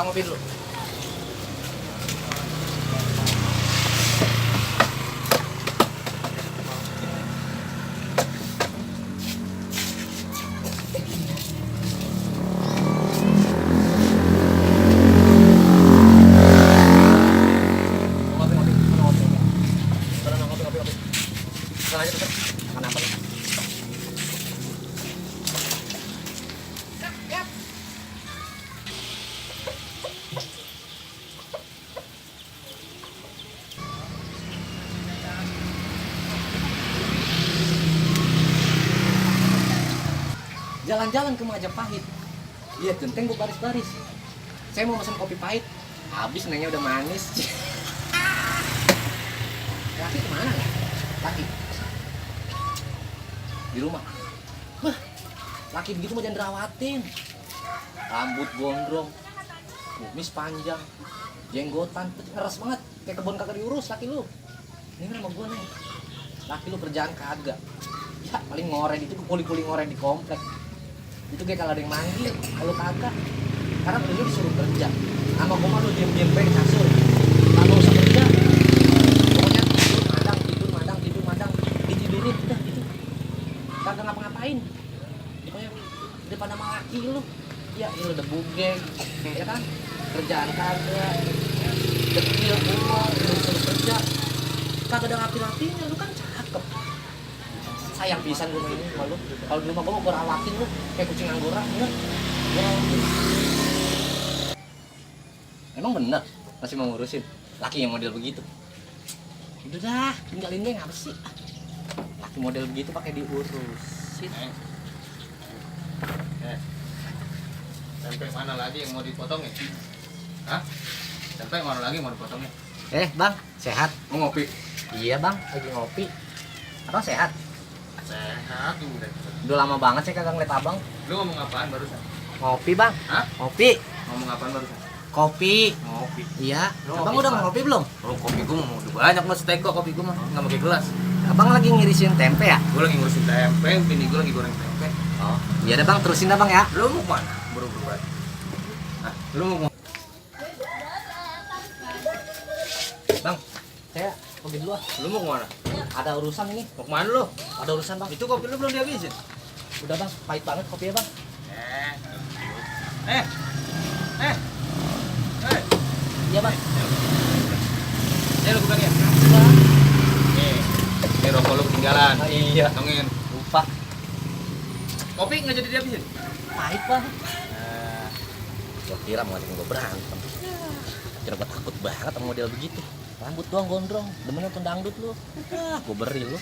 kita ngopi dulu. Jalan-jalan ke Majapahit. Iya, genteng gue baris-baris. Saya mau pesan kopi pahit. Habis nanya udah manis. Laki kemana ya? Laki di rumah. Wah, laki begitu mah jangan dirawatin. Rambut gondrong, kumis panjang, jenggotan, ngeres banget. Kayak kebun kagak diurus laki lu. Ini sama gua nih. Laki lu kerjaan kagak. Ya paling ngorek itu kuli-kuli ngorek di komplek. Itu kayak kalau ada yang manggil, kalau kagak. Karena lu disuruh kerja. Sama gua mah lu diem-diem bae di kasur. Kalau usah kerja. Pokoknya tidur madang, ditidurin udah gitu. Kagak ngapa-ngapain. Pokoknya di depan sama laki lu. Ya ini udah bugeng, ya kan? Kerjaan kagak. Dekil gua, lu disuruh kerja. Kagak ada rapi-rapinya, lu kan cakep. Sayang pisan gue ini sama lu. Kalau di rumah gue rawatin lu kayak kucing anggora, bener? Emang bener masih mau ngurusin laki yang model begitu? Udah dah, tinggalin deh, ngapa sih? Laki model begitu pakai diurusin. Tempe mana lagi yang mau dipotong ya? Hah? Tempe mana lagi yang mau dipotongnya? Bang, sehat? Mau ngopi? Iya bang, lagi ngopi. Abang sehat? Sehat udah. Udah lama banget saya kagak ngeliat abang. Lu ngomong apaan barusan? Ngopi bang? Hah? Ngopi. Ngomong apaan barusan? Kopi. Ngopi. Iya. Lu Abang ngopi udah apaan? ngopi belum? Oh, kopi gua mau udah banyak mas teko kopi gua mah nggak pakai gelas. Abang lagi ngirisin tempe ya? Gua lagi ngurusin tempe, bini gua lagi goreng tempe. Oh, iya deh bang, terusin dah bang ya. Lu mau kemana? Buru-buru banget. Hah? Lu mau Bang, saya pergi dulu ah. Lu mau kemana? Ada urusan ini. Mau kemana lu? Ada urusan bang. Itu kopi lu belum dihabisin. Udah bang, pahit banget kopinya bang. Eh. Iya bang. Ini lu bukan ya? Bang. Ini rokok lu ketinggalan. Oh, iya. Tongin. Lupa. Kopi nggak jadi dihabisin? Pahit bang. Gua kira mau ngajakin gua berantem. Kira gua takut banget sama model begitu. Rambut doang gondrong, demen nonton dangdut lu. Gua beri lu.